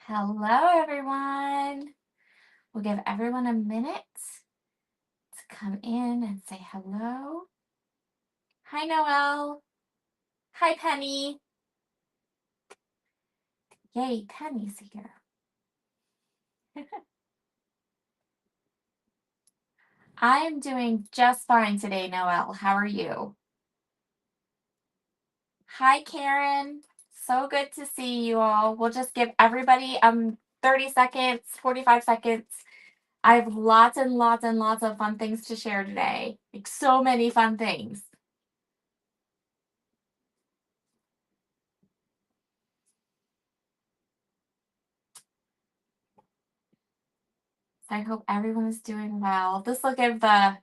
Hello, everyone. We'll give everyone a minute to come in and say hello. Hi, Noelle. Hi, Penny. Yay, Penny's here. I'm doing just fine today, Noelle. How are you? Hi, Karen. So good to see you all. We'll just give everybody 30 seconds, 45 seconds. I have lots and lots and lots of fun things to share today. Like so many fun things. I hope everyone is doing well. This will give the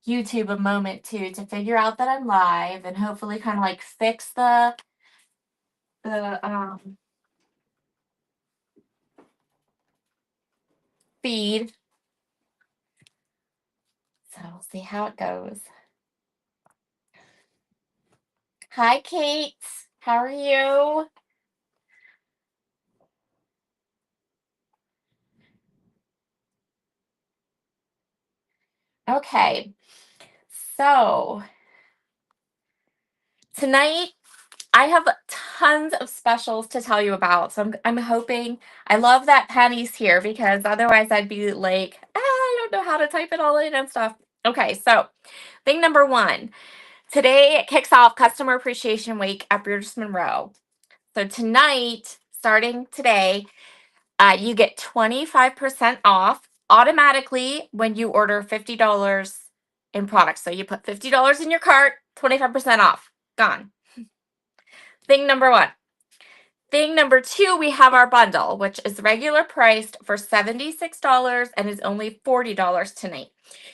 YouTube a moment too to figure out that I'm live and hopefully kind of like fix the feed. So we'll see how it goes. Hi, Kate. How are you? Okay. So tonight I have tons of specials to tell you about. So I'm hoping, I love that Penny's here because otherwise I'd be like, I don't know how to type it all in and stuff. Okay, so thing number one. Today kicks off Customer Appreciation Week at Brutus Monroe. So tonight, starting today, you get 25% off automatically when you order $50 in products. So you put $50 in your cart, 25% off. Gone. Thing number one. Thing number two, we have our bundle, which is regular priced for $76 and is only $40 tonight.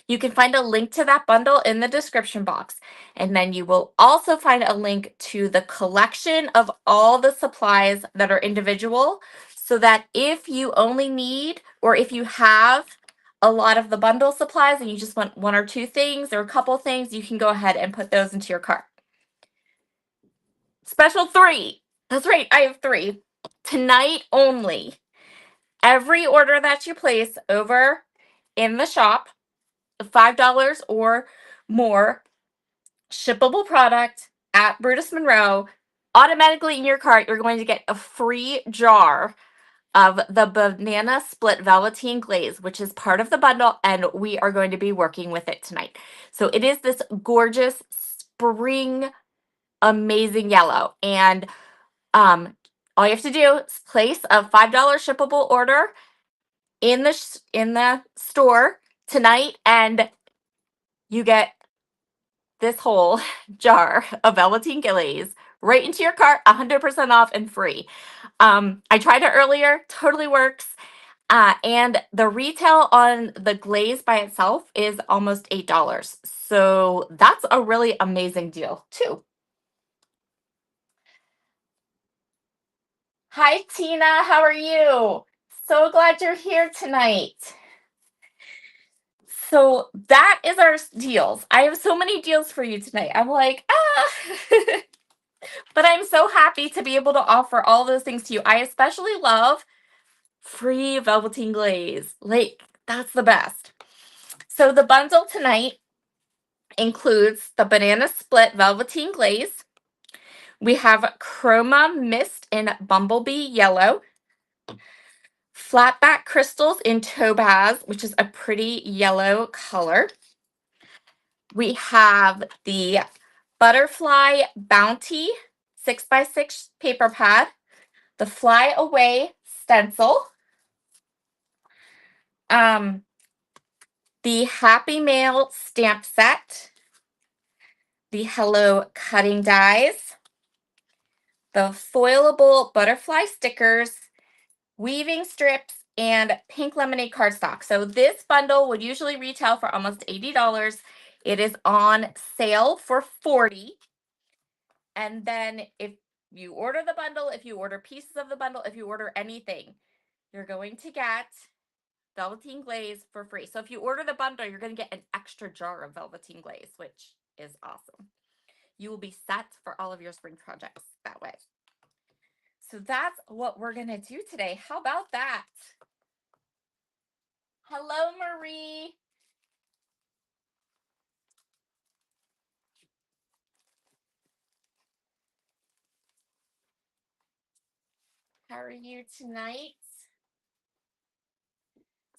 You can find a link to that bundle in the description box. And then you will also find a link to the collection of all the supplies that are individual, so that if you only need, or if you have a lot of the bundle supplies and you just want one or two things or a couple things, you can go ahead and put those into your cart. Special three. That's right, I have three. Tonight only. Every order that you place over in the shop, $5 or more, shippable product at Brutus Monroe, automatically in your cart, you're going to get a free jar of the banana split velveteen glaze, which is part of the bundle, and we are going to be working with it tonight. So it is this gorgeous spring amazing yellow, and all you have to do is place a $5 shippable order in the store tonight, and you get this whole jar of velveteen glaze right into your cart, 100% off and free. I tried it earlier, totally works. And the retail on the glaze by itself is almost $8. So that's a really amazing deal too. Hi, Tina. How are you? So glad you're here tonight. So that is our deals. I have so many deals for you tonight. I'm like, but I'm so happy to be able to offer all those things to you. I especially love free velveteen glaze. Like, that's the best. So the bundle tonight includes the banana split velveteen glaze. We have chroma mist in bumblebee yellow, flatback crystals in topaz, which is a pretty yellow color. We have the butterfly bounty 6x6 paper pad, the fly away stencil, the Happy Mail stamp set, the Hello cutting dies, the foilable butterfly stickers, weaving strips, and pink lemonade cardstock. So this bundle would usually retail for almost $80. It is on sale for $40. And then if you order the bundle, if you order pieces of the bundle, if you order anything, you're going to get velveteen glaze for free. So if you order the bundle, you're going to get an extra jar of velveteen glaze, which is awesome. You will be set for all of your spring projects that way. So that's what we're going to do today. How about that? Hello, Marie. How are you tonight?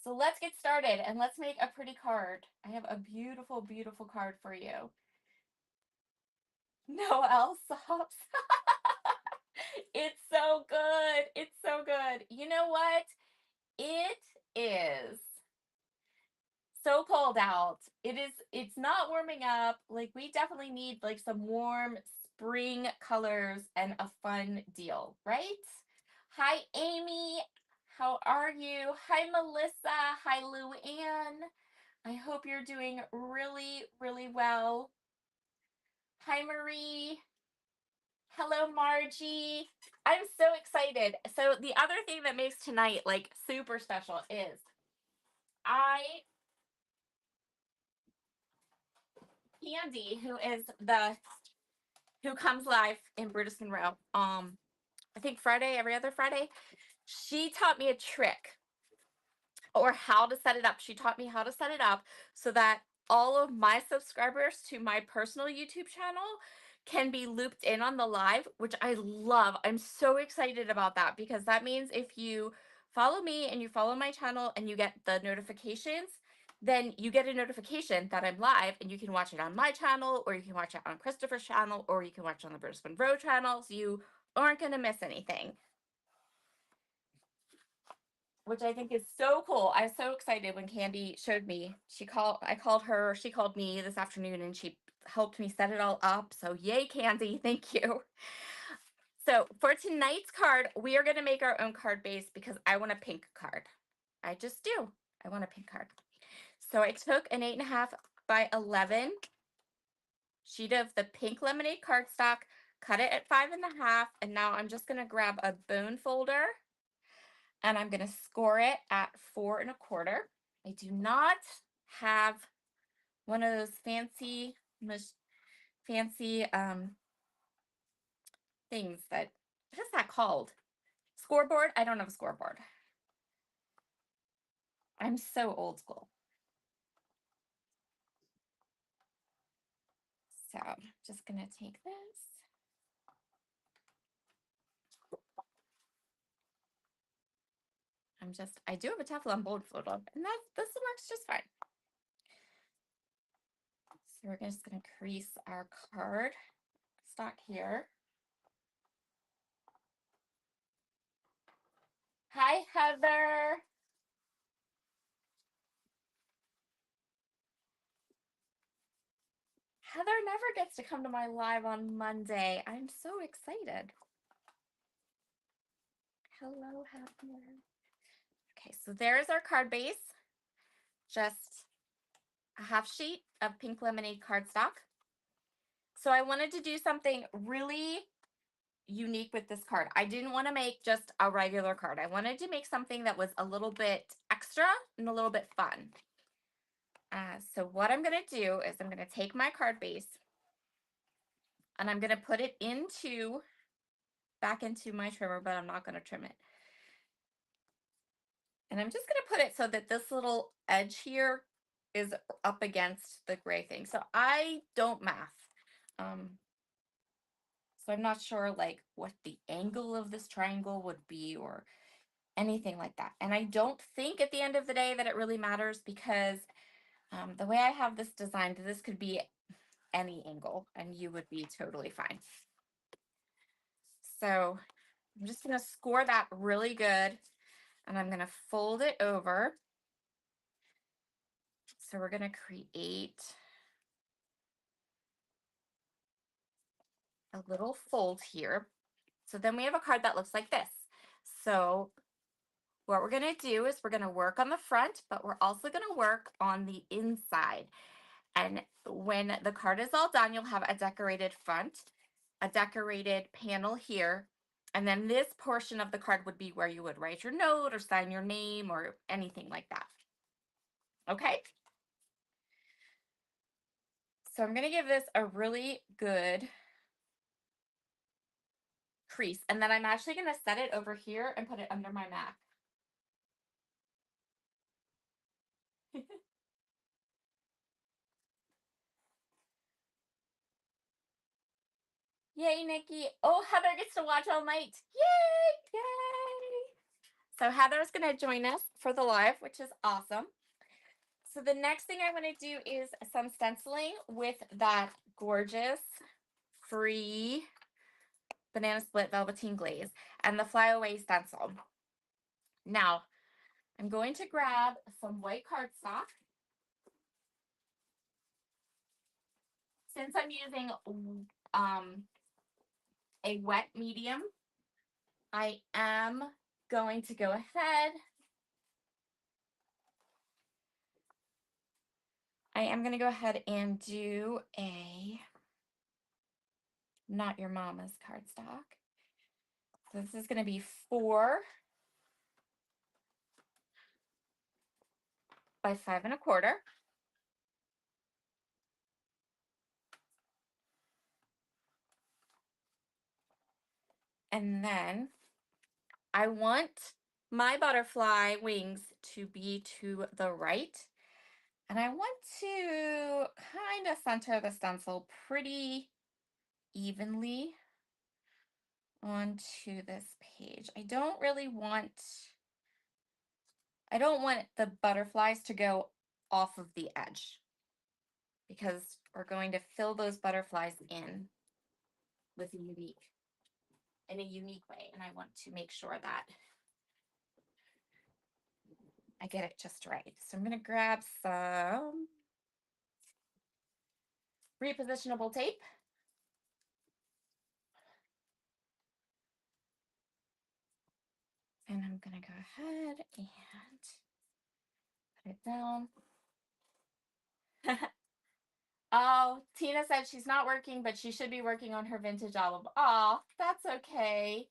So let's get started and let's make a pretty card. I have a beautiful, beautiful card for you. Noelle sobs. It's so good. It's so good. You know what? It is so cold out. It's not warming up. Like we definitely need like some warm spring colors and a fun deal, right? Hi Amy. How are you? Hi Melissa. Hi Luann. I hope you're doing really, really well. Hi Marie. Hello Margie. I'm so excited. So the other thing that makes tonight like super special is I Candy, who comes live in Brutus Monroe, I think Friday, every other Friday, she taught me a trick or how to set it up. She taught me how to set it up so that all of my subscribers to my personal YouTube channel can be looped in on the live, which I love. I'm so excited about that because that means if you follow me and you follow my channel and you get the notifications, then you get a notification that I'm live and you can watch it on my channel or you can watch it on Christopher's channel or you can watch it on the Bruce Monroe channel. So you aren't going to miss anything, which I think is so cool. I was so excited when Candy showed me. I called her, she called me this afternoon and she helped me set it all up. So yay, Candy, thank you. So for tonight's card, we are going to make our own card base because I want a pink card. I just do. I want a pink card. So I took an 8.5 by 11 sheet of the pink lemonade cardstock, cut it at 5.5, and now I'm just going to grab a bone folder and I'm going to score it at 4.25. I do not have one of those fancy things that, what is that called? Scoreboard? I don't have a scoreboard. I'm so old school. So I'm just going to take this. I do have a Teflon bone folder, and this works just fine. So we're just going to crease our card stock here. Hi, Heather. Heather never gets to come to my live on Monday. I'm so excited. Hello, Heather. Okay, so there's our card base. Just a half sheet of pink lemonade cardstock. So I wanted to do something really unique with this card. I didn't want to make just a regular card. I wanted to make something that was a little bit extra and a little bit fun. So what I'm going to do is I'm going to take my card base and I'm going to put it back into my trimmer, but I'm not going to trim it. And I'm just going to put it so that this little edge here is up against the gray thing. So I don't math. So I'm not sure like what the angle of this triangle would be or anything like that. And I don't think at the end of the day that it really matters because the way I have this designed, this could be any angle and you would be totally fine. So I'm just going to score that really good and I'm going to fold it over. So we're going to create a little fold here. So then we have a card that looks like this. So what we're going to do is we're going to work on the front, but we're also going to work on the inside. And when the card is all done, you'll have a decorated front, a decorated panel here, and then this portion of the card would be where you would write your note or sign your name or anything like that. Okay? So I'm going to give this a really good crease. And then I'm actually going to set it over here and put it under my Mac. Yay, Nikki. Oh, Heather gets to watch all night. Yay! Yay! So Heather's going to join us for the live, which is awesome. So the next thing I want to do is some stenciling with that gorgeous free banana split velveteen glaze and the flyaway stencil. Now, I'm going to grab some white cardstock. Since I'm using a wet medium, I am going to go ahead. I am going to go ahead and do a not your mama's cardstock. So this is going to be 4 by 5 1/4. And then I want my butterfly wings to be to the right. And I want to kind of center the stencil pretty evenly onto this page. I don't want the butterflies to go off of the edge because we're going to fill those butterflies in with in a unique way. And I want to make sure that I get it just right. So I'm going to grab some repositionable tape. And I'm going to go ahead and put it down. Oh, Tina said she's not working, but she should be working on her vintage album. Oh, that's okay.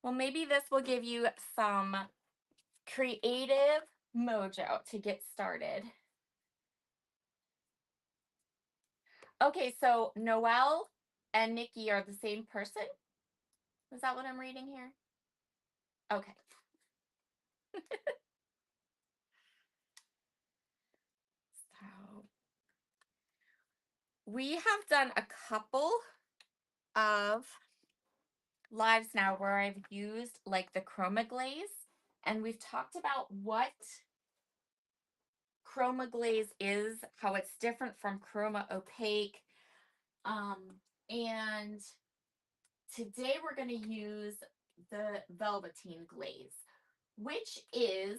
Well, maybe this will give you some creative mojo to get started. Okay, so Noelle and Nikki are the same person? Is that what I'm reading here? Okay. So we have done a couple of lives now where I've used like the chroma glaze, and we've talked about what chroma glaze is, how it's different from chroma opaque. And today we're going to use the velveteen glaze, which is,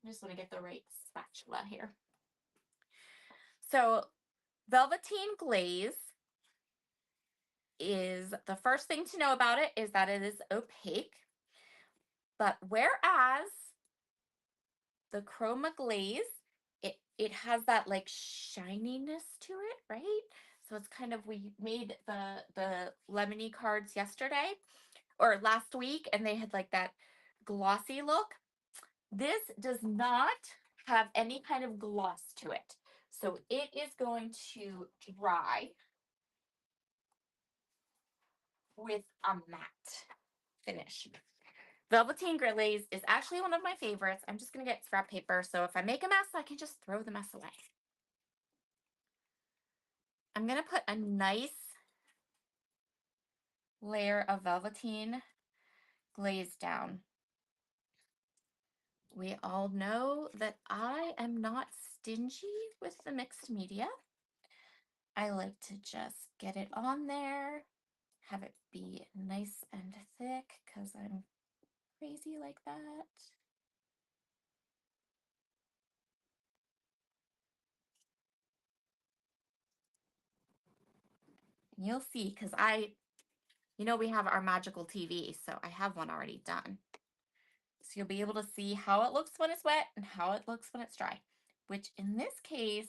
I just want to get the right spatula here. So velveteen glaze is, the first thing to know about it is that it is opaque. But whereas the chroma glaze, it has that like shininess to it, right? So it's kind of, we made the lemony cards yesterday or last week, and they had like that glossy look. This does not have any kind of gloss to it. So it is going to dry with a matte finish. Velveteen glaze is actually one of my favorites. I'm just going to get scrap paper, so if I make a mess, I can just throw the mess away. I'm going to put a nice layer of velveteen glaze down. We all know that I am not stingy with the mixed media. I like to just get it on there, have it be nice and thick because I'm crazy like that. And you'll see, because we have our magical TV, so I have one already done. So you'll be able to see how it looks when it's wet and how it looks when it's dry, which in this case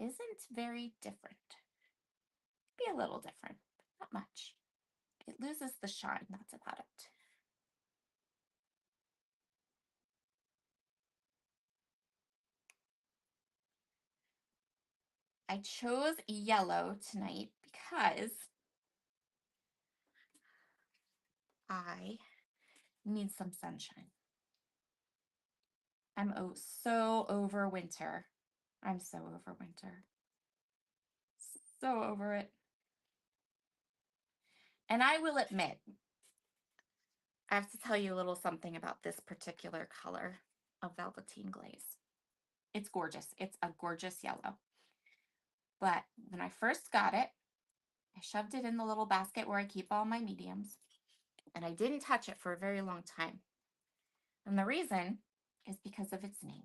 isn't very different. Be a little different, but not much. It loses the shine, that's about it. I chose yellow tonight because I need some sunshine. I'm so over winter. I'm so over winter. So over it. And I will admit, I have to tell you a little something about this particular color of velveteen glaze. It's gorgeous. It's a gorgeous yellow. But when I first got it, I shoved it in the little basket where I keep all my mediums, and I didn't touch it for a very long time. And the reason is because of its name.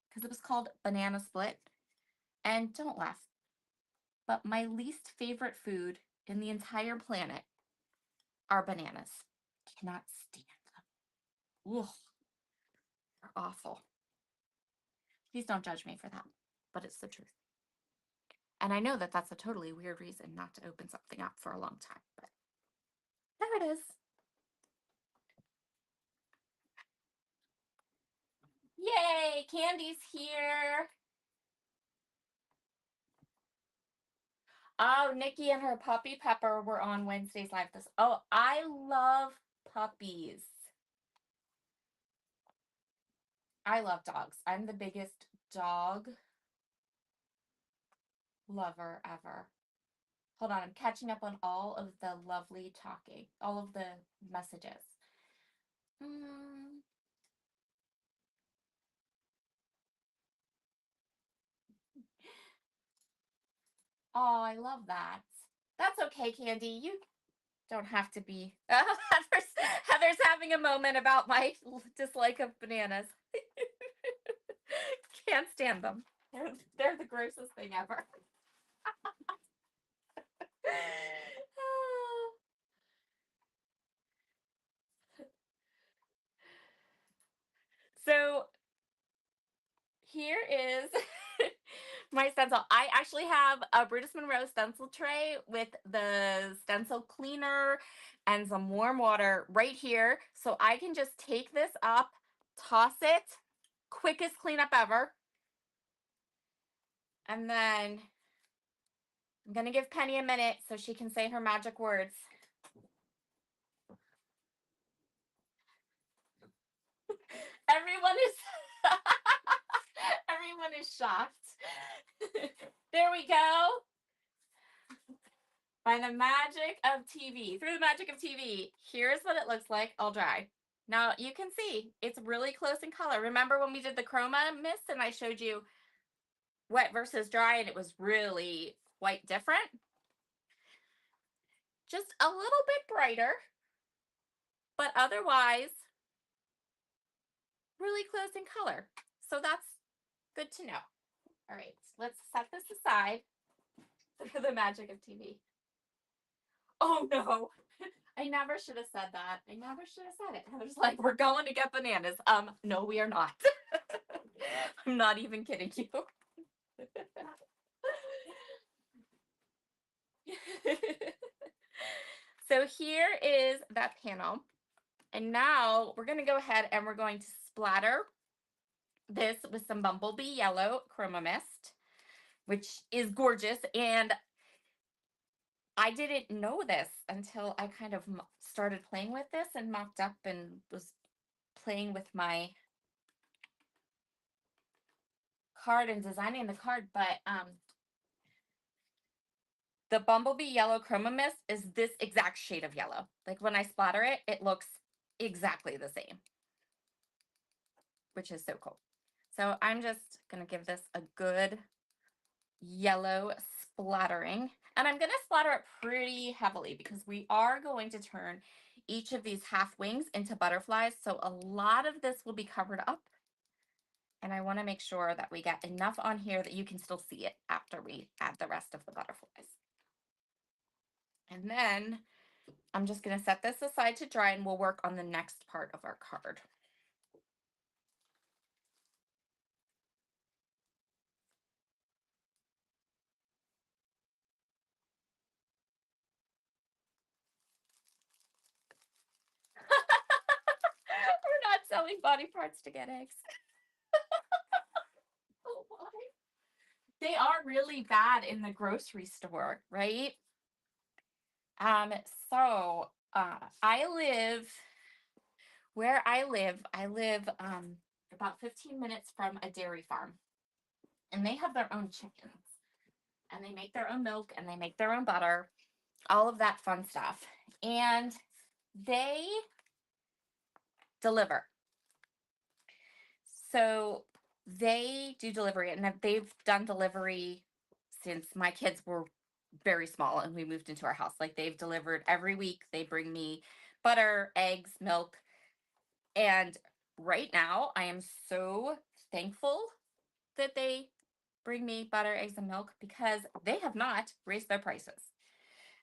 Because it was called Banana Split. And don't laugh, but my least favorite food in the entire planet are bananas. Cannot stand them. Ugh, they're awful. Please don't judge me for that, but it's the truth. And I know that that's a totally weird reason not to open something up for a long time, but there it is. Yay, Candy's here. Oh, Nikki and her puppy Pepper were on Wednesday's live. Oh, I love puppies. I love dogs. I'm the biggest dog lover ever. Hold on, I'm catching up on all of the lovely talking, all of the messages. Oh, I love that. That's okay, Candy. You don't have to be. Heather's having a moment about my dislike of bananas. Can't stand them. They're the grossest thing ever. So here is my stencil. I actually have a Brutus Monroe stencil tray with the stencil cleaner and some warm water right here. So I can just take this up, toss it, quickest cleanup ever. And then I'm going to give Penny a minute so she can say her magic words. Everyone is everyone is shocked. There we go. By the magic of TV, through the magic of TV, here's what it looks like all dry. Now you can see it's really close in color. Remember when we did the chroma mist and I showed you wet versus dry and it was really quite different? Just a little bit brighter, but otherwise really close in color. So that's good to know. All right, let's set this aside for the magic of TV. Oh no, I never should have said that. I never should have said it. I was like, we're going to get bananas. No, we are not. I'm not even kidding you. So here is that panel. And now we're going to go ahead and we're going to splatter this with some Bumblebee Yellow Chroma Mist, which is gorgeous. And I didn't know this until I kind of started playing with this and mocked up and was playing with my card and designing the card, but the Bumblebee Yellow Chroma Mist is this exact shade of yellow. Like when I splatter it, it looks exactly the same, which is so cool. So I'm just going to give this a good yellow splattering. And I'm going to splatter it pretty heavily because we are going to turn each of these half wings into butterflies. So a lot of this will be covered up. And I want to make sure that we get enough on here that you can still see it after we add the rest of the butterflies. And then I'm just going to set this aside to dry and we'll work on the next part of our card. We're not selling body parts to get eggs. Oh, why? They are really bad in the grocery store, right? Um, so I live where I live about 15 minutes from a dairy farm, and they have their own chickens, and they make their own milk, and they make their own butter, all of that fun stuff. And they deliver. So they do delivery, and they've done delivery since my kids were very small and we moved into our house. Like, they've delivered every week. They bring me butter, eggs, milk. And right now, I am so thankful that they bring me butter, eggs, and milk, because they have not raised their prices.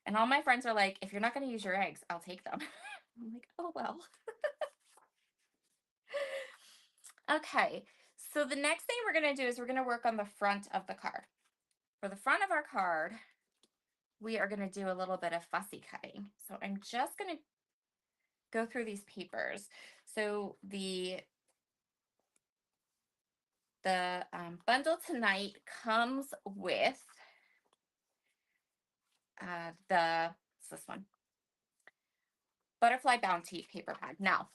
And all my friends are like, if you're not going to use your eggs, I'll take them. I'm like, oh, well. Okay. So the next thing we're going to do is we're going to work on the front of the card. For the front of our card, we are going to do a little bit of fussy cutting. So I'm just going to go through these papers. So the bundle tonight comes with what's this one? Butterfly Bounty paper pad. Now,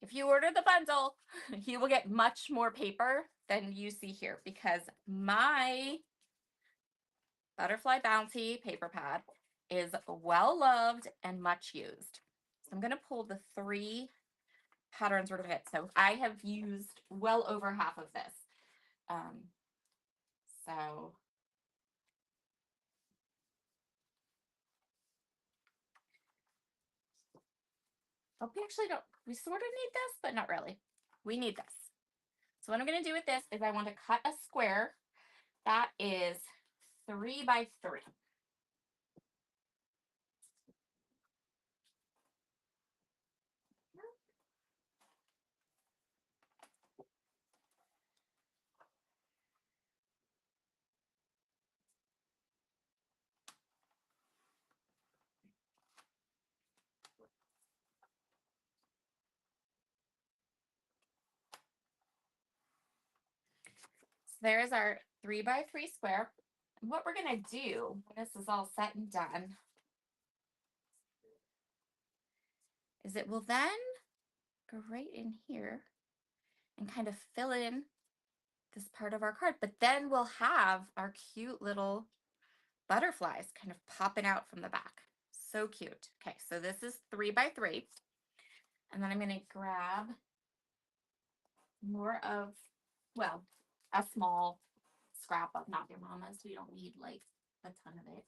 if you order the bundle, you will get much more paper than you see here, because my Butterfly Bounty paper pad is well loved and much used. So I'm going to pull the 3 patterns we're going to hit. So I have used well over half of this. So we actually don't, we sort of need this, but not really. We need this. So what I'm going to do with this is I want to cut a square that is 3 by 3. So there's our 3 by 3 square. And what we're going to do when this is all set and done is it will then go right in here and kind of fill in this part of our card. But then we'll have our cute little butterflies kind of popping out from the back. So cute. Okay, so this is 3 by 3. And then I'm going to grab more of, well, a small scrap of Not Your Mama's. We don't need like a ton of it.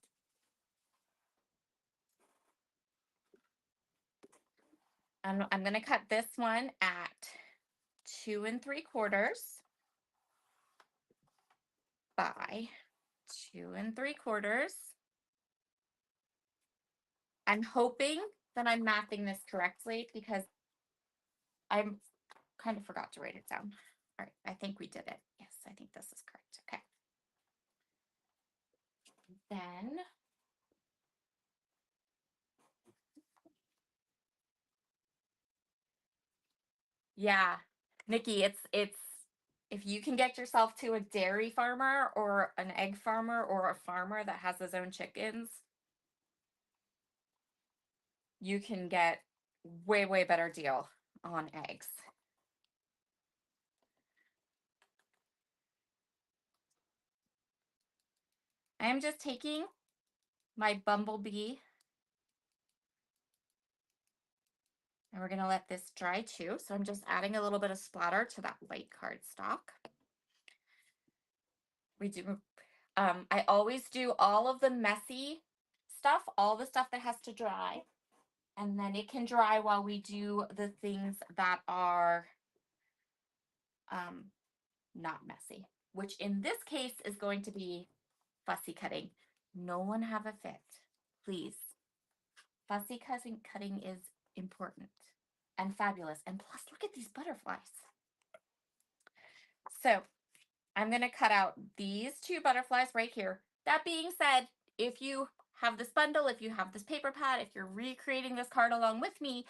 And I'm going to cut this one at 2 3/4 by 2 3/4. I'm hoping that I'm mapping this correctly, because I kind of forgot to write it down. All right, I think we did it. Yes, I think this is correct. Okay. Then yeah, Nikki, it's if you can get yourself to a dairy farmer or an egg farmer or a farmer that has his own chickens, you can get way, way better deal on eggs. I am just taking my bumblebee, and we're going to let this dry too. So I'm just adding a little bit of splatter to that white cardstock. We do, I always do all of the messy stuff, all the stuff that has to dry. And then it can dry while we do the things that are not messy, which in this case is going to be fussy cutting. No one have a fit, please. Fussy cutting is important and fabulous. And plus, look at these butterflies. So I'm going to cut out these 2 butterflies right here. That being said, if you have this bundle, if you have this paper pad, if you're recreating this card along with me,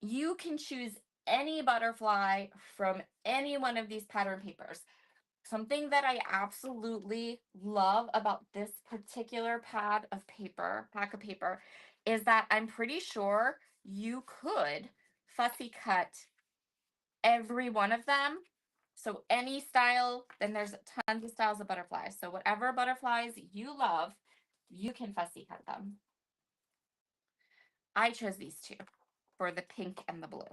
you can choose any butterfly from any one of these pattern papers. Something that I absolutely love about this particular pack of paper, is that I'm pretty sure you could fussy cut every one of them. So any style, then there's tons of styles of butterflies. So whatever butterflies you love, you can fussy cut them. I chose these two for the pink and the blue.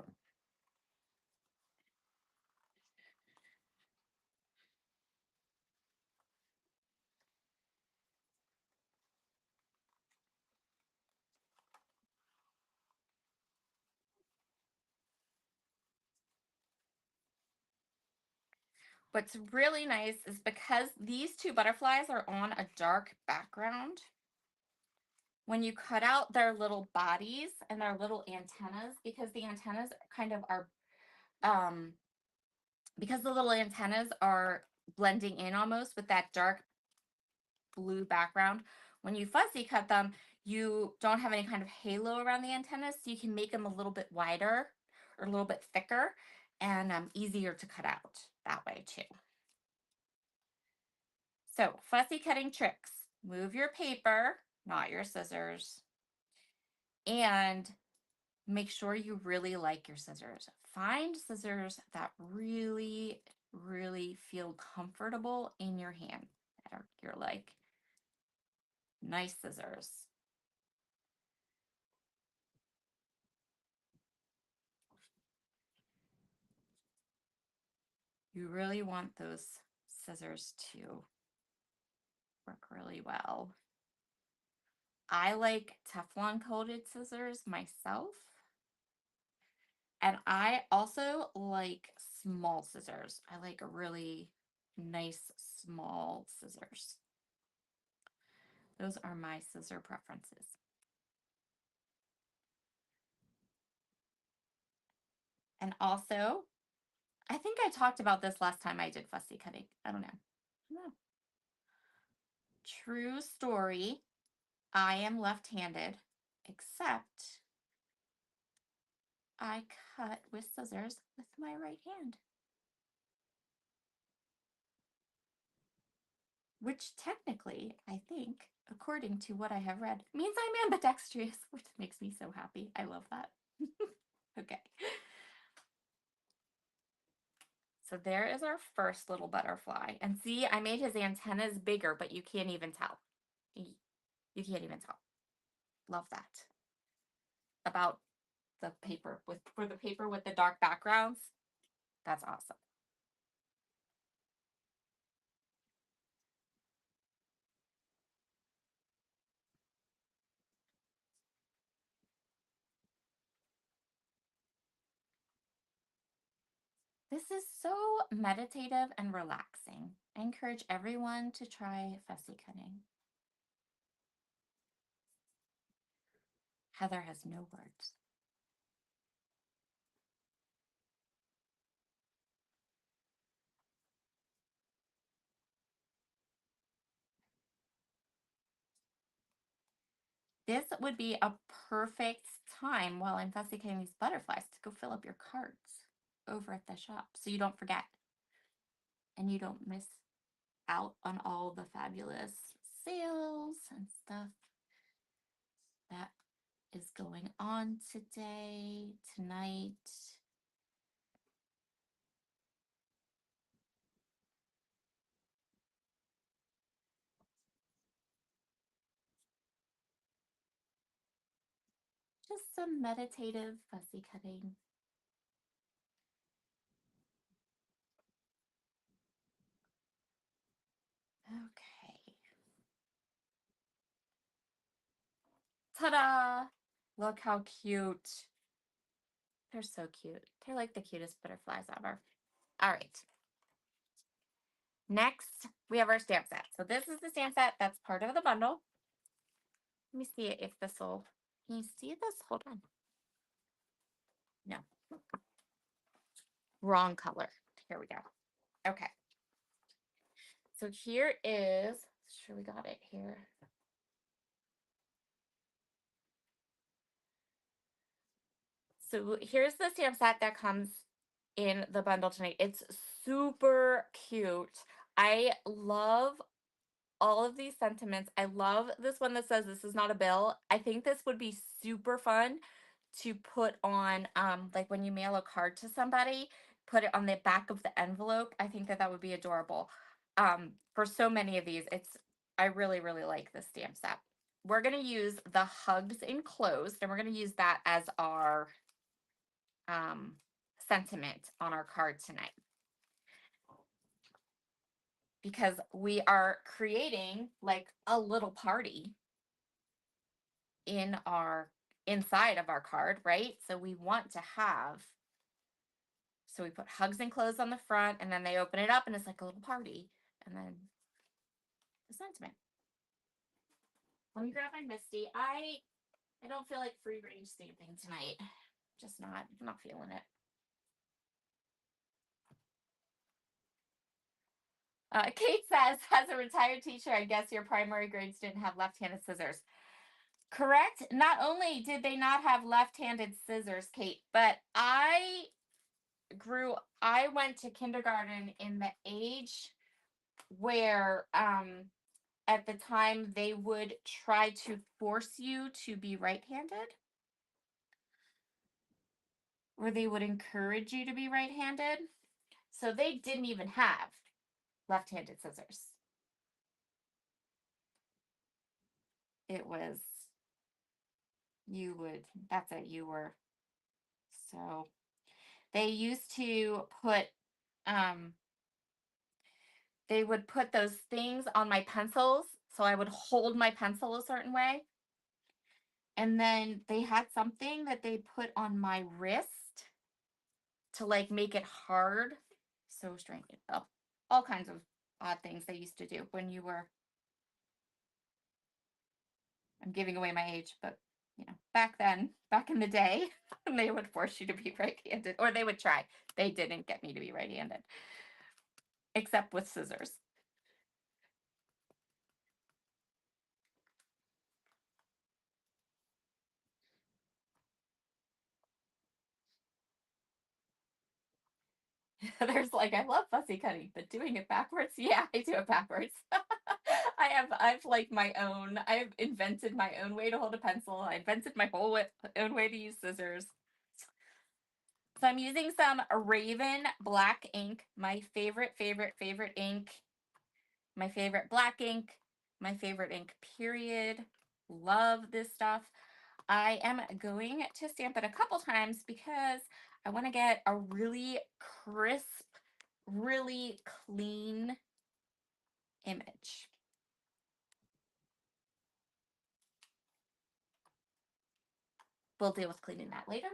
What's really nice is because these two butterflies are on a dark background, when you cut out their little bodies and their little antennas, because the antennas kind of are, um, because the little antennas are blending in almost with that dark blue background, when you fussy cut them, you don't have any kind of halo around the antennas, so you can make them a little bit wider or a little bit thicker and easier to cut out that way too. So, fussy cutting tricks. Move your paper, not your scissors, and make sure you really like your scissors. Find scissors that really, really feel comfortable in your hand. That are you're like, nice scissors. You really want those scissors to work really well. I like Teflon coated scissors myself. And I also like small scissors. I like really nice small scissors. Those are my scissor preferences. And also, I think I talked about this last time I did fussy cutting. I don't know. True story. I am left-handed, except I cut with scissors with my right hand. Which technically, I think, according to what I have read, means I'm ambidextrous, which makes me so happy. I love that. Okay. So there is our first little butterfly. And see, I made his antennas bigger, but you can't even tell. You can't even tell. Love that. About the paper for the paper with the dark backgrounds. That's awesome. This is so meditative and relaxing. I encourage everyone to try fussy cutting. Heather has no words. This would be a perfect time while I'm fussy cutting these butterflies to go fill up your carts over at the shop so you don't forget and you don't miss out on all the fabulous sales and stuff that is going on today, tonight. Just some meditative fussy cutting. Okay. Ta-da! Look how cute. They're so cute. They're like the cutest butterflies ever. All right. Next, we have our stamp set. So this is the stamp set that's part of the bundle. Let me see if this will, can you see this? Hold on. No. Wrong color. Here we go. Okay. So here is, sure we got it here. So here's the stamp set that comes in the bundle tonight. It's super cute. I love all of these sentiments. I love this one that says this is not a bill. I think this would be super fun to put on, like when you mail a card to somebody, put it on the back of the envelope. I think that that would be adorable. For so many of these, I really, really like this stamp set. We're going to use the hugs enclosed, and we're going to use that as our um, sentiment on our card tonight, because we are creating like a little party in our inside of our card, right? So we want to have, so we put hugs and clothes on the front, and then they open it up and it's like a little party, and then the sentiment. Let me grab my Misty. I don't feel like free range stamping tonight. Just not. I'm not feeling it. Kate says, as a retired teacher, I guess your primary grades didn't have left-handed scissors. Correct. Not only did they not have left-handed scissors, Kate, but I went to kindergarten in the age where at the time they would try to force you to be right-handed, or they would encourage you to be right-handed. So they didn't even have left-handed scissors. It was, that's it, you were. So they used to put, um, they would put those things on my pencils. So I would hold my pencil a certain way. And then they had something that they put on my wrist to like make it hard. So strange. Oh, all kinds of odd things they used to do when you were, I'm giving away my age, but back then, back in the day, they would force you to be right-handed, or they would try. They didn't get me to be right-handed, except with scissors. There's like, I love fussy cutting, but doing it backwards, yeah, I do it backwards. I've like I've invented my own way to hold a pencil. I invented my own way to use scissors. So I'm using some Raven black ink, my favorite, favorite, favorite ink, my favorite black ink, my favorite ink, period. Love this stuff. I am going to stamp it a couple times because I want to get a really crisp, really clean image. We'll deal with cleaning that later.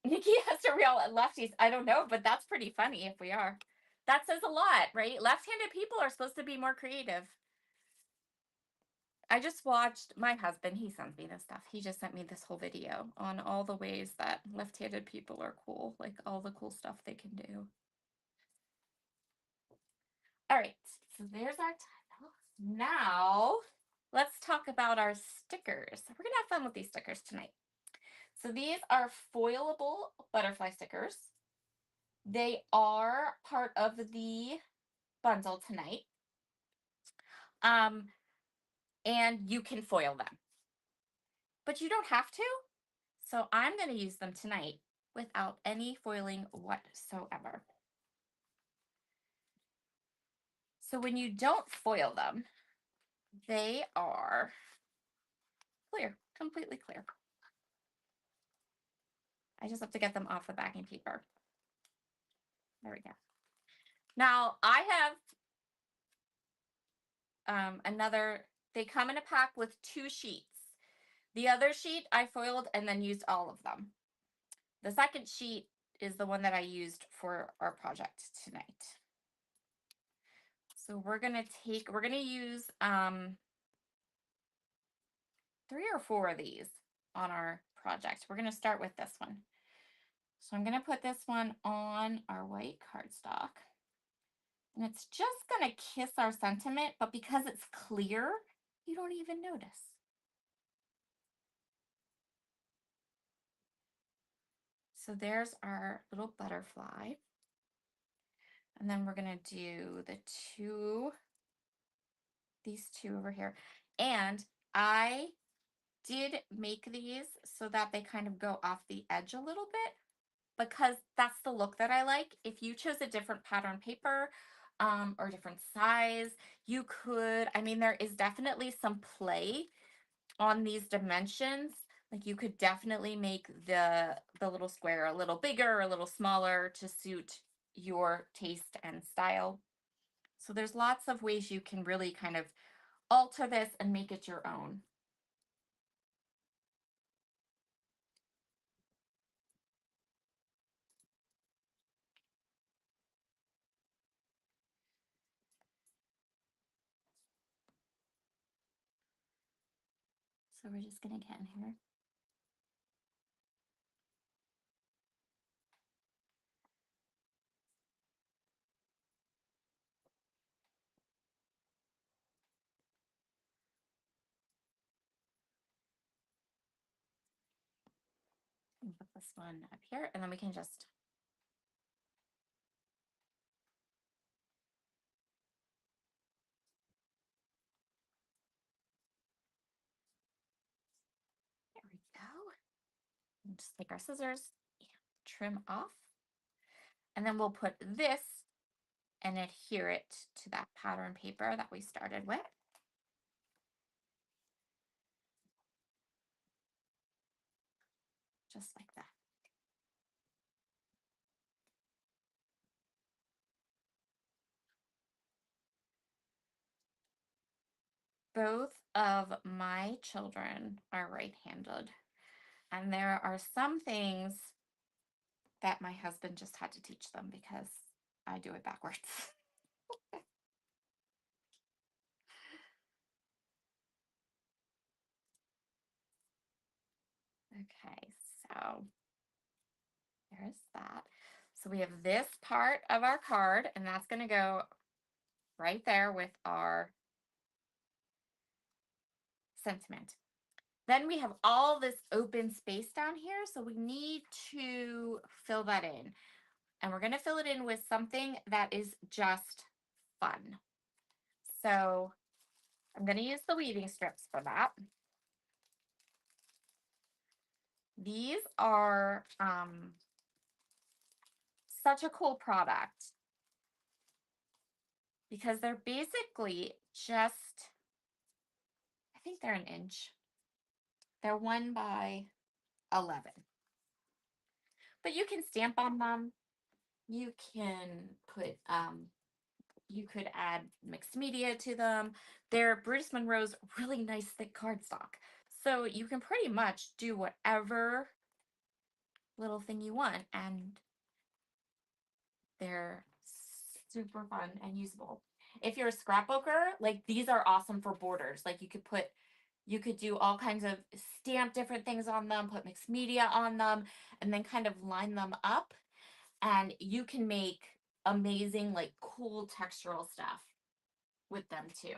Nikki has to reel at lefties. I don't know, but that's pretty funny if we are. That says a lot, right? Left-handed people are supposed to be more creative. I just watched my husband, he sends me this stuff. He just sent me this whole video on all the ways that left-handed people are cool, like all the cool stuff they can do. All right, so there's our title. Now, let's talk about our stickers. We're gonna have fun with these stickers tonight. So these are foilable butterfly stickers. They are part of the bundle tonight. And you can foil them, but you don't have to. So I'm going to use them tonight without any foiling whatsoever. So when you don't foil them, they are clear, completely clear. I just have to get them off the backing paper. There we go. Now I have they come in a pack with 2 sheets. The other sheet I foiled and then used all of them. The second sheet is the one that I used for our project tonight. So we're going to use 3 or 4 of these on our project. We're going to start with this one. So I'm going to put this one on our white cardstock. And it's just going to kiss our sentiment, but because it's clear, you don't even notice. So there's our little butterfly. And then we're going to do these two over here. And I did make these so that they kind of go off the edge a little bit because that's the look that I like. If you chose a different pattern paper or different size, you could, I mean, there is definitely some play on these dimensions. Like you could definitely make the little square a little bigger or a little smaller to suit your taste and style. So there's lots of ways you can really kind of alter this and make it your own. So we're just going to get in here. And put this one up here, and then we can just there we go. And just take our scissors and trim off. And then we'll put this and adhere it to that pattern paper that we started with. Just like that. Both of my children are right-handed, and there are some things that my husband just had to teach them because I do it backwards. Okay, so there's that. So we have this part of our card, and that's going to go right there with our sentiment. Then we have all this open space down here, so we need to fill that in. And we're going to fill it in with something that is just fun. So I'm going to use the weaving strips for that. These are such a cool product because they're basically just, I think they're an inch. They're 1 by 11. But you can stamp on them. You can put, you could add mixed media to them. They're Bruce Monroe's really nice thick cardstock. So you can pretty much do whatever little thing you want, and they're super fun and usable. If you're a scrapbooker, like these are awesome for borders. Like you could do all kinds of stamp different things on them, put mixed media on them, and then kind of line them up. And you can make amazing, like cool textural stuff with them too.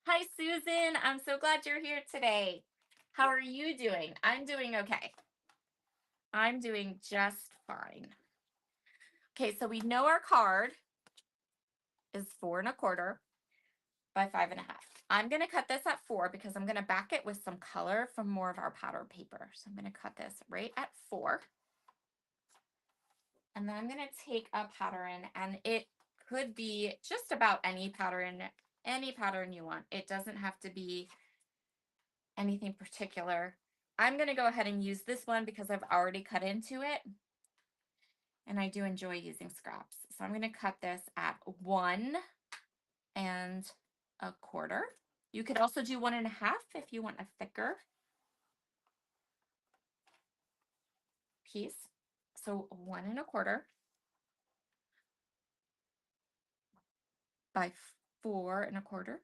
Hi, Susan. I'm so glad you're here today. How are you doing? I'm doing okay. I'm doing just fine. Okay, so we know our card is 4 1/4 by 5 1/2. I'm going to cut this at 4 because I'm going to back it with some color from more of our pattern paper. So I'm going to cut this right at 4. And then I'm going to take a pattern, and it could be just about any pattern you want. It doesn't have to be anything particular. I'm going to go ahead and use this one because I've already cut into it. And I do enjoy using scraps. So I'm going to cut this at 1 1/4. You could also do 1 1/2 if you want a thicker piece. So 1 1/4 by 4 1/4.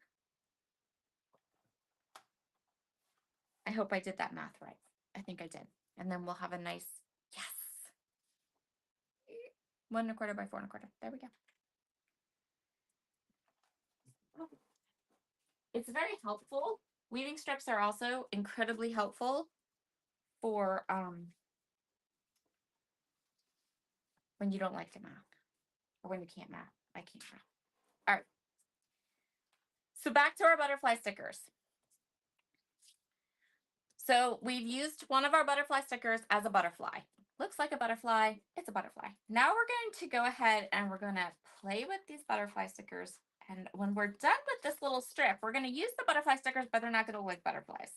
I hope I did that math right. I think I did. And then we'll have a nice, yes, 1 1/4 by 4 1/4. There we go. It's very helpful Weaving strips are also incredibly helpful for when you don't like to math or when you can't math. I can't math. All right. So back to our butterfly stickers. So we've used one of our butterfly stickers as a butterfly. Looks like a butterfly. It's a butterfly. Now we're going to go ahead and we're going to play with these butterfly stickers. And when we're done with this little strip, we're going to use the butterfly stickers, but they're not going to look like butterflies.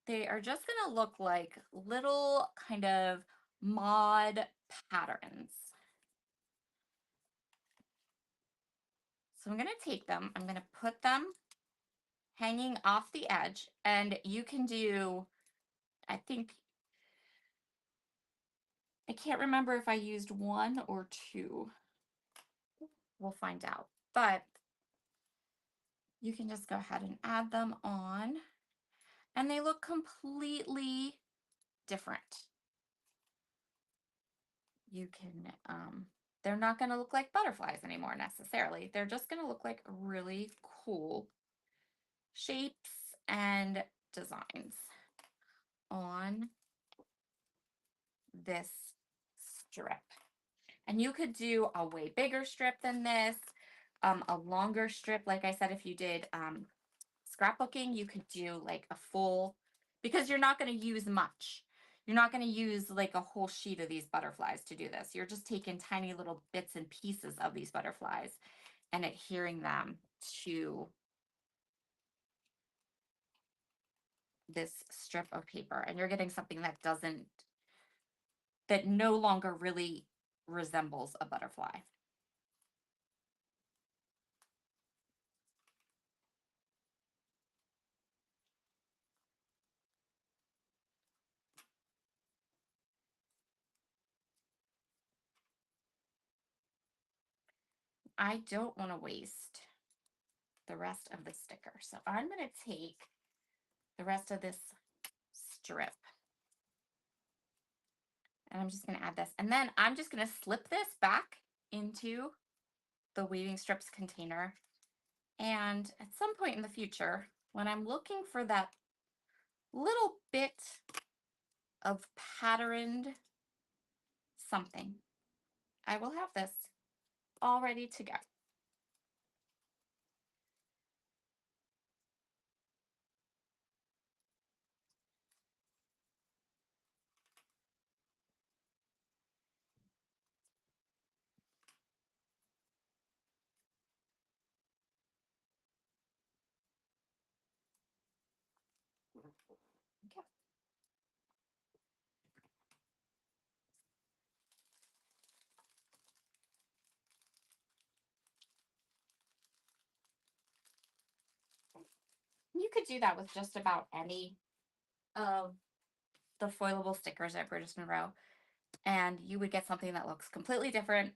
They are just going to look like little kind of mod patterns. So I'm going to take them, I'm going to put them hanging off the edge, and you can do, I think, I can't remember if I used one or two. We'll find out. But you can just go ahead and add them on, and they look completely different. You can, they're not going to look like butterflies anymore necessarily. They're just going to look like really cool shapes and designs on this strip. And you could do a way bigger strip than this, a longer strip. Like I said, if you did scrapbooking, you could do like a full, because you're not going to use much. You're not going to use like a whole sheet of these butterflies to do this. You're just taking tiny little bits and pieces of these butterflies and adhering them to this strip of paper. And you're getting something that that no longer really resembles a butterfly. I don't want to waste the rest of the sticker. So I'm going to take the rest of this strip and I'm just going to add this. And then I'm just going to slip this back into the weaving strips container. And at some point in the future, when I'm looking for that little bit of patterned something, I will have this all ready to go. Okay. You could do that with just about any of the foilable stickers at British Monroe, and you would get something that looks completely different.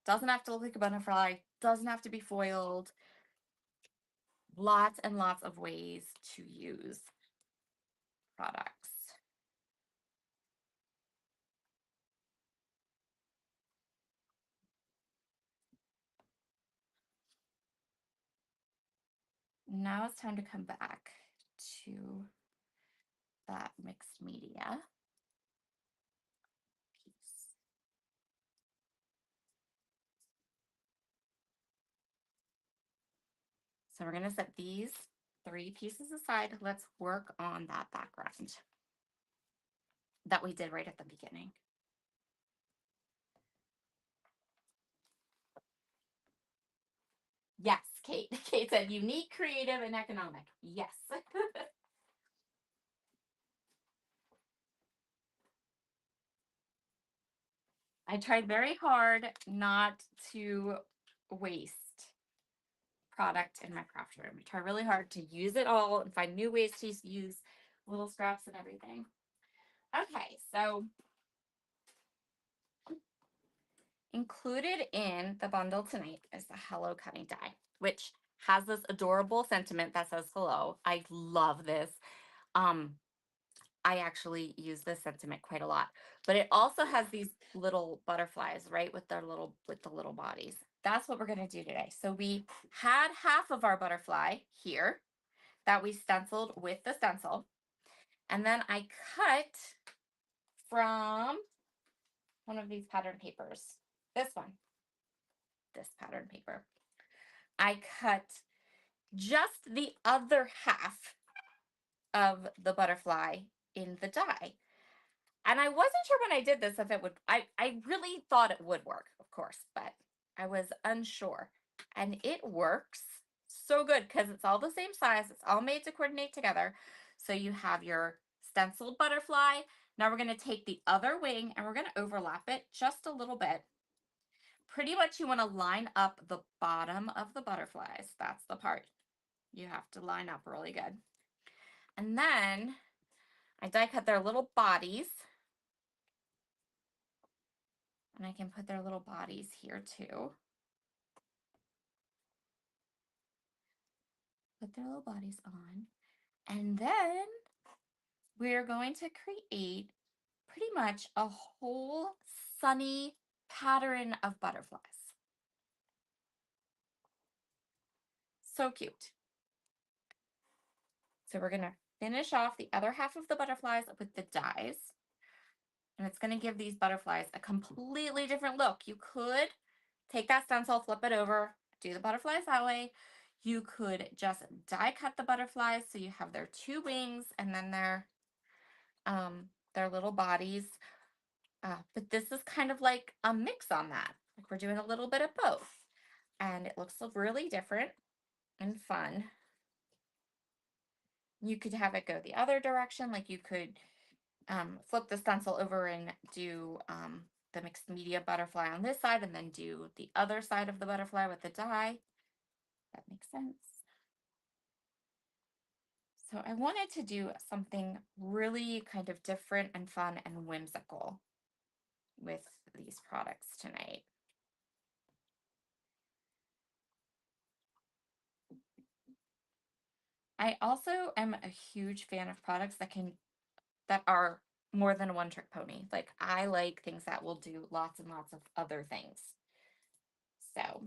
Doesn't have to look like a butterfly, doesn't have to be foiled. Lots and lots of ways to use products. Now it's time to come back to that mixed media piece. So we're going to set these 3 pieces aside. Let's work on that background that we did right at the beginning. Yes, Kate. Kate said unique, creative, and economic. Yes. I tried very hard not to waste product in my craft room. I try really hard to use it all and find new ways to use little scraps and everything. Okay, so included in the bundle tonight is the Hello Cutting Die, which has this adorable sentiment that says hello. I love this. I actually use this sentiment quite a lot, but it also has these little butterflies, right, with the little bodies. That's what we're going to do today. So we had half of our butterfly here. that we stenciled with the stencil. And then I cut from one of these pattern papers. This one, this pattern paper. I cut just the other half of the butterfly in the die. And I wasn't sure when I did this if it would, I really thought it would work, of course, but I was unsure. And it works so good because it's all the same size. It's all made to coordinate together. So you have your stenciled butterfly. Now we're going to take the other wing and we're going to overlap it just a little bit. Pretty much you want to line up the bottom of the butterflies. That's the part you have to line up really good. And then I die cut their little bodies. And I can put their little bodies here too. Put their little bodies on. And then we're going to create pretty much a whole sunny pattern of butterflies. So cute. So we're going to finish off the other half of the butterflies with the dies. And it's going to give these butterflies a completely different look. You could take that stencil, flip it over, do the butterflies that way. You could just die cut the butterflies so you have their two wings and then their little bodies. But this is kind of like a mix on that. Like we're doing a little bit of both. And it looks really different and fun. You could have it go the other direction. Like you could flip the stencil over and do the mixed media butterfly on this side and then do the other side of the butterfly with the die. That makes sense. So I wanted to do something really kind of different and fun and whimsical with these products tonight. I also am a huge fan of products that are more than a one trick pony. Like I like things that will do lots and lots of other things. So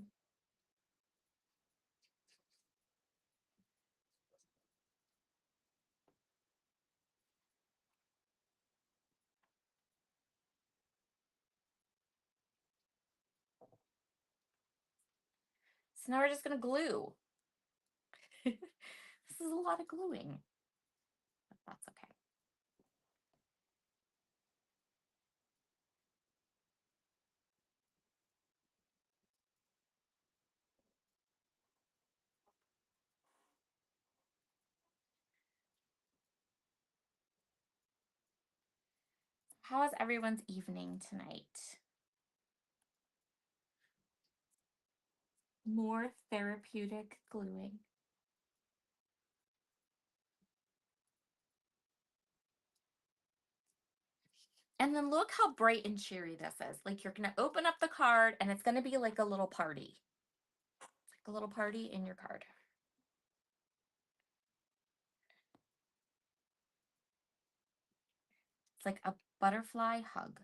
now we're just gonna glue. This is a lot of gluing, but that's okay. How is everyone's evening tonight? More therapeutic gluing. And then look how bright and cheery this is. Like you're going to open up the card and it's going to be like a little party. Like a little party in your card. It's like a butterfly hug.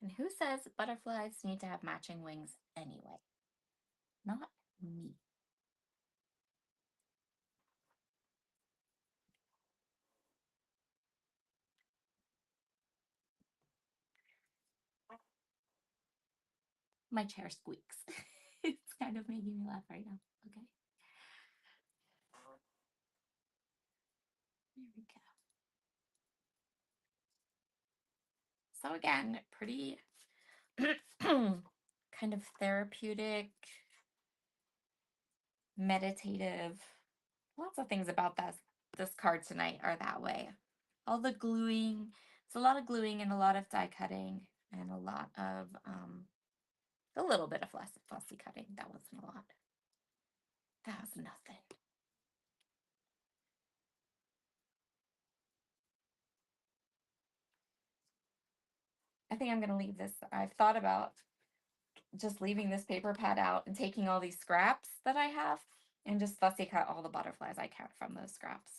And who says butterflies need to have matching wings anyway? Not me. My chair squeaks. It's kind of making me laugh right now. Okay. There we go. So again, pretty kind of therapeutic, meditative. Lots of things about this card tonight are that way. All the gluing. It's a lot of gluing and a lot of die cutting and a lot of a little bit of fussy cutting. That wasn't a lot. That was nothing. I think I'm going to leave this. I've thought about just leaving this paper pad out and taking all these scraps that I have and just fussy cut all the butterflies I cut from those scraps.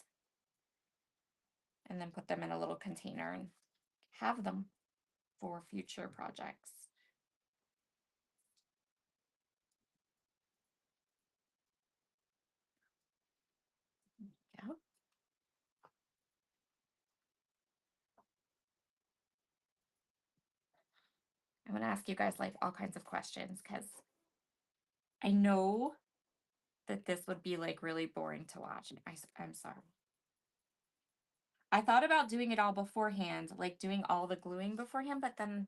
And then put them in a little container and have them for future projects. Yeah. I'm going to ask you guys like all kinds of questions because I know that this would be like really boring to watch. I'm sorry. I thought about doing it all beforehand, like doing all the gluing beforehand, but then,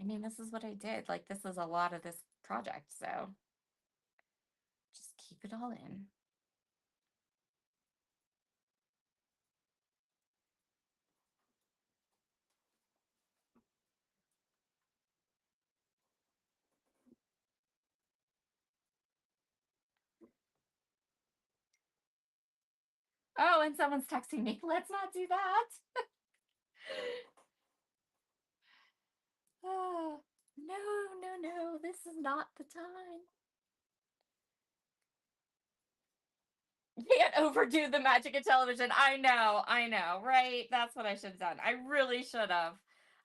I mean, this is what I did. Like, this is a lot of this project, so just keep it all in. Oh, and someone's texting me. Let's not do that. Oh, no. This is not the time. You can't overdo the magic of television. I know, right? That's what I should have done. I really should have.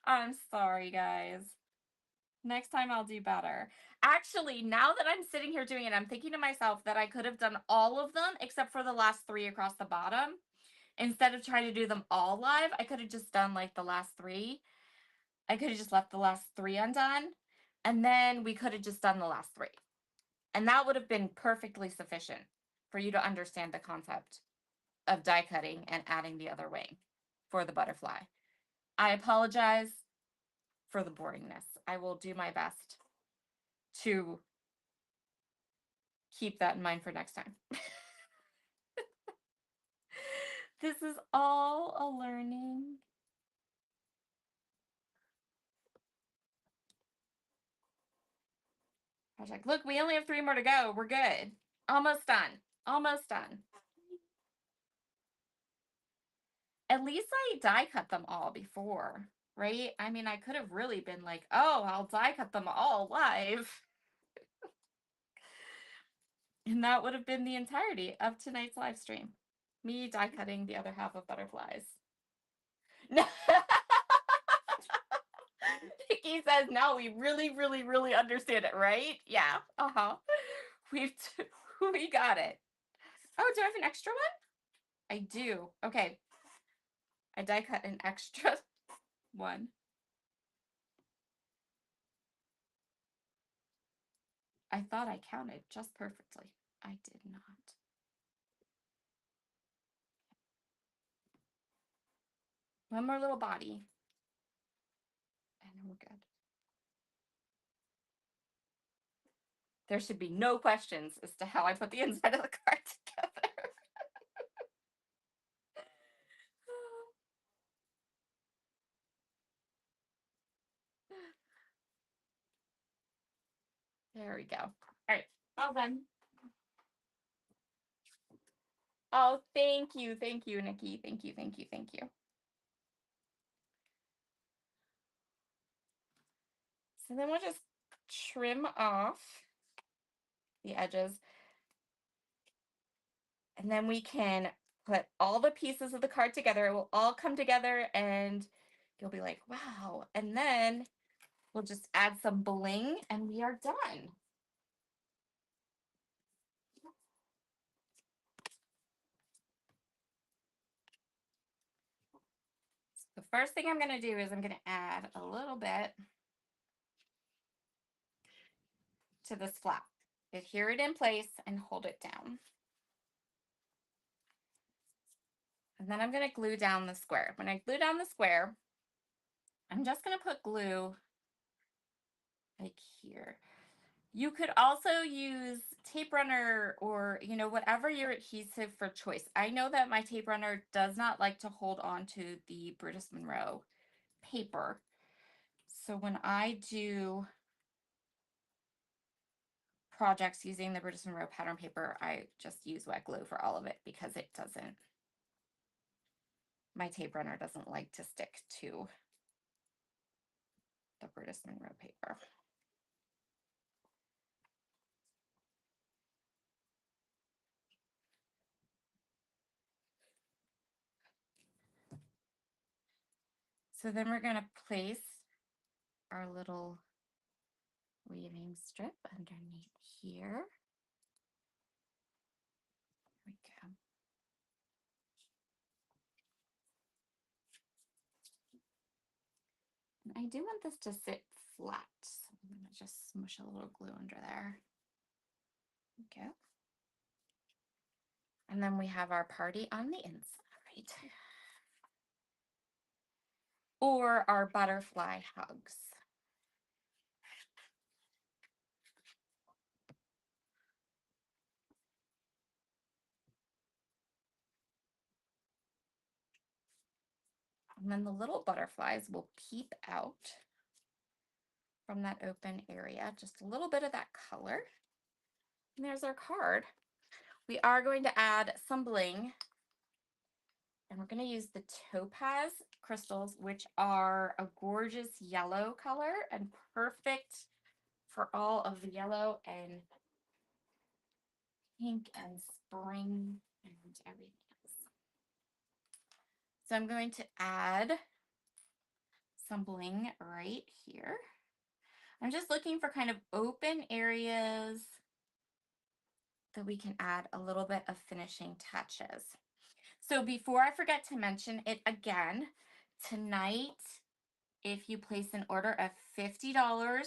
I'm sorry, guys. Next time I'll do better. Actually, now that I'm sitting here doing it, I'm thinking to myself that I could have done all of them except for the last 3 across the bottom. Instead of trying to do them all live, I could have just done like the last 3. I could have just left the last 3 undone. And then we could have just done the last 3. And that would have been perfectly sufficient for you to understand the concept of die cutting and adding the other wing for the butterfly. I apologize for the boringness. I will do my best to keep that in mind for next time. This is all a learning. Project. Look, we only have 3 more to go. We're good. Almost done. Almost done. At least I die cut them all before, right? I mean, I could have really been like, oh, I'll die cut them all live. And that would have been the entirety of tonight's live stream. Me die cutting the other half of butterflies. Vicky says, no, we really understand it, right? Yeah. Uh-huh. We've we got it. Oh, do I have an extra one? I do. Okay. I die cut an extra one. I thought I counted just perfectly. I did not. One more little body. And then we're good. There should be no questions as to how I put the inside of the card together. There we go. All right. Well done. Oh, thank you, Nikki. Thank you. So then we'll just trim off the edges. And then we can put all the pieces of the card together. It will all come together and you'll be like, wow. And then we'll just add some bling and we are done. The first thing I'm going to do is I'm going to add a little bit to this flap. Adhere it in place and hold it down. And then I'm going to glue down the square. When I glue down the square, I'm just going to put glue like here. You could also use tape runner or, whatever your adhesive for choice. I know that my tape runner does not like to hold on to the Brutus Monroe paper. So when I do projects using the Brutus Monroe pattern paper, I just use wet glue for all of it because my tape runner doesn't like to stick to the Brutus Monroe paper. So then we're going to place our little weaving strip underneath here. There we go. And I do want this to sit flat. So I'm going to just smush a little glue under there. Okay. And then we have our party on the inside. Or our butterfly hugs. And then the little butterflies will peep out from that open area, just a little bit of that color. And there's our card. We are going to add some bling, and we're going to use the topaz crystals, which are a gorgeous yellow color and perfect for all of the yellow and pink and spring and everything else. So I'm going to add some bling right here. I'm just looking for kind of open areas that we can add a little bit of finishing touches. So before I forget to mention it again, tonight, if you place an order of $50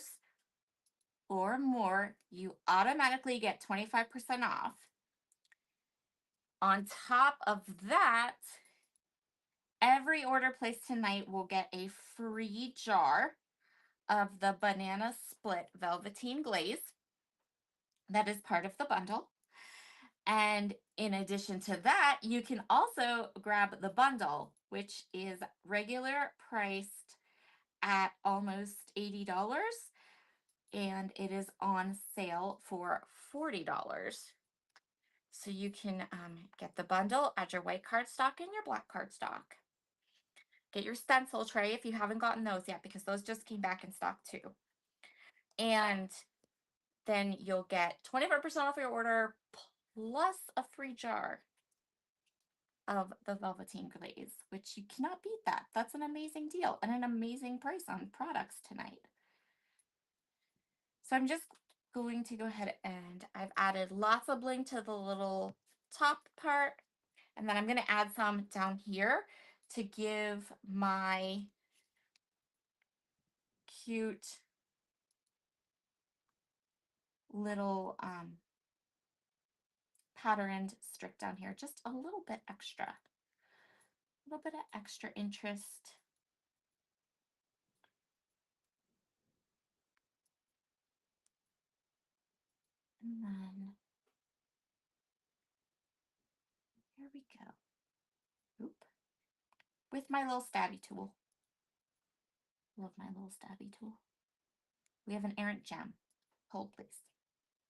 or more, you automatically get 25% off. On top of that, every order placed tonight will get a free jar of the banana split velveteen glaze. That is part of the bundle. And in addition to that, you can also grab the bundle, which is regular priced at almost $80, and it is on sale for $40. So you can get the bundle, add your white cardstock and your black cardstock. Get your stencil tray if you haven't gotten those yet, because those just came back in stock too. And then you'll get 25% off your order plus a free jar of the velveteen glaze, which you cannot beat that. That's an amazing deal and an amazing price on products tonight. So I'm just going to go ahead and I've added lots of bling to the little top part, and then I'm going to add some down here to give my cute little patterned strip down here just a little bit extra. A little bit of extra interest. And then here we go. Oop. With my little stabby tool. Love my little stabby tool. We have an errant gem. Hold, please.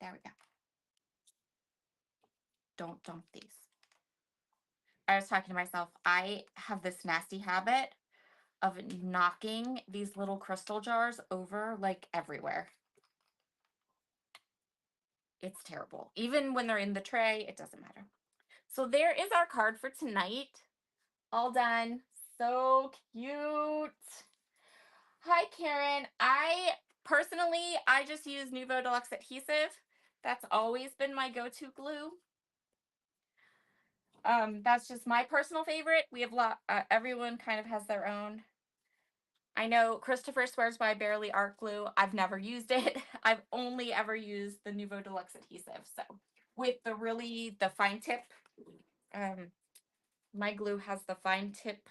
There we go. Don't dump these. I was talking to myself. I have this nasty habit of knocking these little crystal jars over like everywhere. It's terrible. Even when they're in the tray, it doesn't matter. So there is our card for tonight. All done. So cute. Hi, Karen. I just use Nuvo Deluxe adhesive. That's always been my go-to glue. That's just my personal favorite. We have everyone kind of has their own. I know Christopher swears by Barely Art Glue. I've never used it. I've only ever used the Nuvo Deluxe adhesive. So with the fine tip, my glue has the fine tip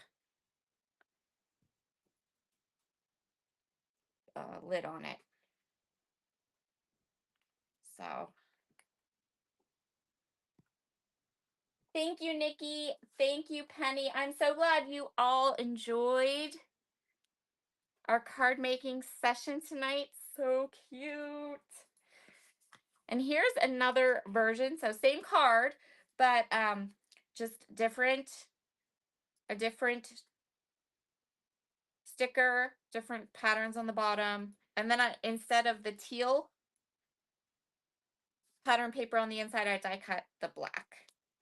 lid on it. So thank you, Nikki. Thank you, Penny. I'm so glad you all enjoyed our card making session tonight. So cute. And here's another version. So same card, but just a different sticker, different patterns on the bottom. And then instead of the teal pattern paper on the inside, I die cut the black,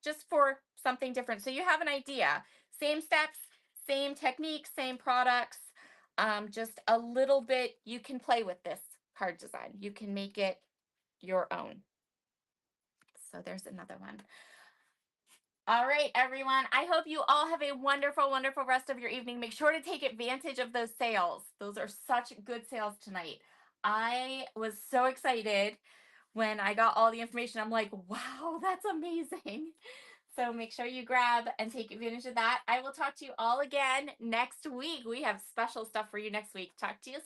just for something different. So you have an idea. Same steps, same technique, same products, just a little bit. You can play with this card design. You can make it your own. So there's another one. All right, everyone. I hope you all have a wonderful, wonderful rest of your evening. Make sure to take advantage of those sales. Those are such good sales tonight. I was so excited when I got all the information. I'm like, wow, that's amazing. So make sure you grab and take advantage of that. I will talk to you all again next week. We have special stuff for you next week. Talk to you soon.